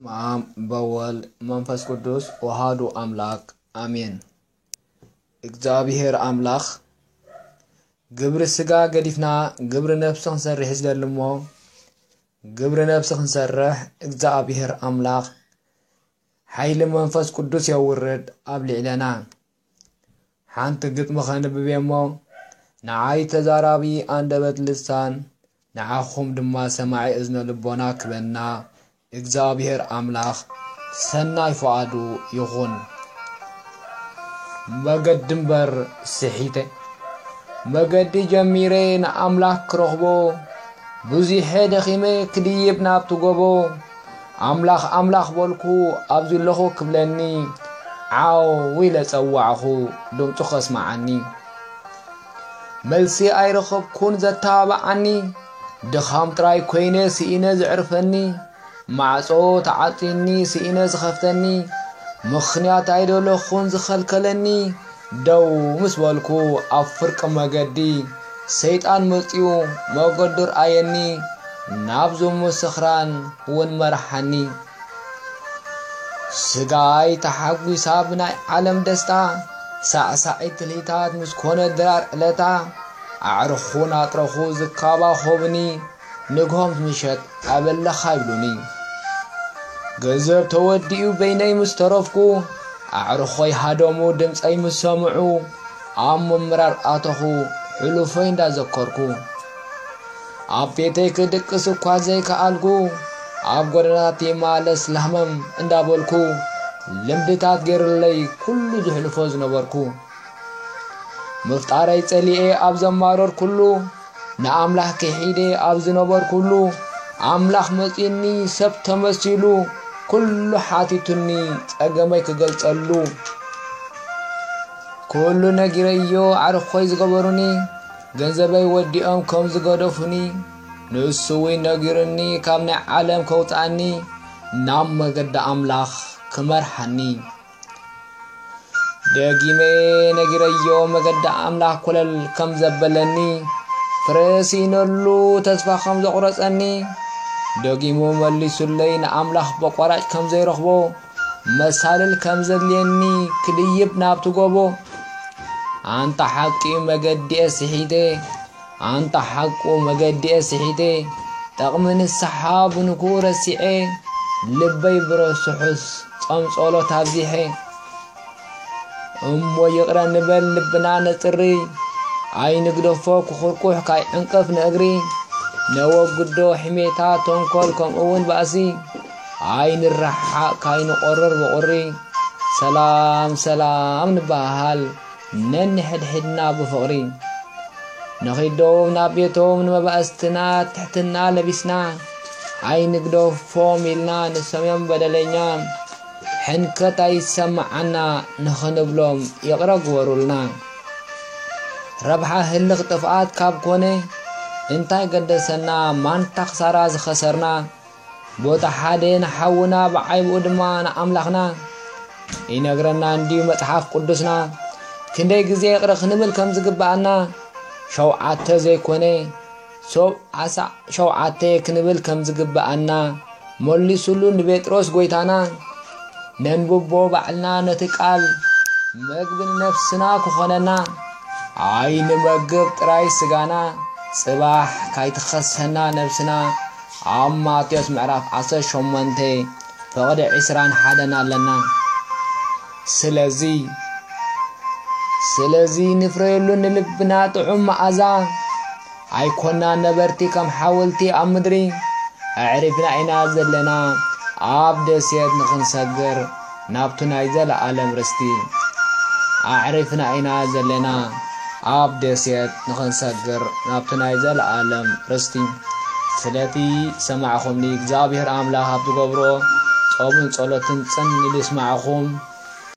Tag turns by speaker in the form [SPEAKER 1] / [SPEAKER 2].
[SPEAKER 1] ማም በወል መንፈስ ቅዱስ ወሃዱ አምላክ አሜን። እግዚአብሔር አምላክ ግብር ስጋ ገዲፍና ግብር ነፍስ እንሰርሕ ዝደልሞ ግብር ነፍስ እንሰርሕ እግዚአብሔር አምላክ ኃይል መንፈስ ቅዱስ ያወርድ አብልዕለና ሓንቲ ግጥም ኸንብቤሞ ንዓይ ተዛራቢ አንደበት ልሳን ንዓኹም ድማ ሰማዒ እዝነ ልቦና ክበና እግዚአብሔር አምላክ ሰናይ ፈቃዱ ይኹን። መገድንበር ስሒተ መገዲ ጀሚሬ ንአምላክ ክረኽቦ ብዙሕ ደኺመ ክድይብ ናብቲ ጎቦ አምላኽ አምላኽ በልኩ ኣብዚ ለኹ ክብለኒ ዓው ኢለ ፀዋዕኹ ድምፁ ከስማዓኒ መልሲ ኣይረኸብኩን ዘተባብዓኒ ድኻም ጥራይ ኮይነ ስኢነ ዝዕርፈኒ ማዕጾ ተዓጢኒ ስኢነ ዝኸፍተኒ ምኽንያት ኣይደለኹን ዝኸልከለኒ ደው ምስ በልኩ ኣብ ፍርቂ መገዲ ሰይጣን መፂኡ መገዲ ርአየኒ ናብዞ ምስኽራን እውን መርሓኒ ስጋይ ተሓጒሳ ብናይ ዓለም ደስታ ሳዕሳዒት ትልሂታት ምስ ኮነ ድራር ዕለታ ኣዕርኹን ኣጥረኹ ዝካባ ኾብኒ ንግሆም ምሸት ኣበለኻ ይብሉኒ ገንዘብ ተወዲኡ በይነይ ምስ ተረፍኩ ኣዕርኾይ ሃደሙ ድምፀይ ምስ ሰምዑ ኣብ ምምራር ኣተኹ ሕሉፈይ እንዳዘከርኩ ኣብ ቤተይ ክድቅስ እኳ ዘይከኣልኩ ኣብ ጎደናት የማለስ ለህመም እንዳበልኩ ልምድታት ገይርለይ ኩሉ ዝሕልፎ ዝነበርኩ ምፍጣረይ ጸሊኤ ኣብ ዘማረር ኩሉ ንኣምላኽ ክሒደ ኣብ ዝነበር ኩሉ ኣምላኽ መፂኒ ሰብ ተመሲሉ ኩሉ ሓቲቱኒ ጸገመይ ክገልጸሉ ኩሉ ነጊረዮ ዓርኾይ ዝገበሩኒ ገንዘበይ ወዲኦም ከም ዝገደፉኒ ንሱ ወይ ነጊርኒ ካብ ናይ ዓለም ከውፃኒ ናብ መገዲ ኣምላኽ ክመርሓኒ ደጊሜ ነጊረዮ መገዲ ኣምላኽ ኮለል ከም ዘበለኒ ፍረሲነሉ ተስፋ ከም ዘቑረፀኒ ደጊሙ መሊሱለይ ንኣምላኽ በቋራጭ ከም ዘይረኽቦ መሳልል ከም ዘድልየኒ ክድይብ ናብቲ ጎቦ አንተ ሓቂ መገዲኤ ስሒቴ አንተ ሓቁ መገዲኤ ስሒቴ ጠቕሚ ንስሓ ብንኩ ረሲዐ ልበይ ብረስሑስ ጸምጸሎት ኣብዚሐ እሞ ይቕረ ንበል ልብና ነጽሪ ኣይንግደፎ ክኹርኩሕ ካይ ዕንቀፍ ንእግሪ ነወግዶ ሕሜታ ተንኰል ከምኡውን ባእሲ ኣይንራሓቕ ካይንቖርር ብቑሪ ሰላም ሰላም ንባሃል ነንሕድሕድና ብፍቕሪ ነኺዶም ናብ ቤቶም ንመባእስትና ትሕትና ለቢስና ኣይንግደፎም ኢልና ንሰምዮም በደለኛ ሕንከት ኣይሰማዓና ንኽንብሎም ይቕረ ግበሩልና ረብሓ ህልኽ ጥፍኣት ካብ ኮነ እንታይ ገደሰና ማንታ ክሳራ ዝኸሰርና ቦታ ሓደ ንሓውና ብዓይብኡ ድማ ንኣምላኽና ይነግረና እንዲዩ መጽሓፍ ቅዱስና ክንደይ ግዜ ይቕረ ክንብል ከም ዝግባአና ሸውዓተ ዘይኮነ ሸውዓተ ክንብል ከም ዝግባአና መሊሱሉ ንጴጥሮስ ጎይታና ነንብቦ ባዕልና ነቲ ቃል መግብን ነፍስና ክኾነና ኣይንመግብ ጥራይ ስጋና ጽባሕ ካይትኸሰና ነፍስና ኣብ ማቴዎስ ምዕራፍ 18 ፈቕዲ 21 ኣለና ስለዚ ንፍረየሉ ንልብና ጥዑም መዓዛ ኣይኮና ነበርቲ ከም ሓወልቲ ኣብ ምድሪ ኣዕሪፍና ኢና ዘለና ኣብ ደስየት ንኽንሰግር ናብቱ ናይ ዘለዓለም ርስቲ ኣዕሪፍና ኢና ዘለና ኣብ ደስየት ንኽንሰግር ናብቱ ናይ ዘለዓለም ርስቲ ስለቲ ሰማዕኹምኒ እግዚአብሔር ኣምላኽ ኣብ ትገብሮ ጾምን ጸሎትን ጽንኢሉ ይስማዓኹም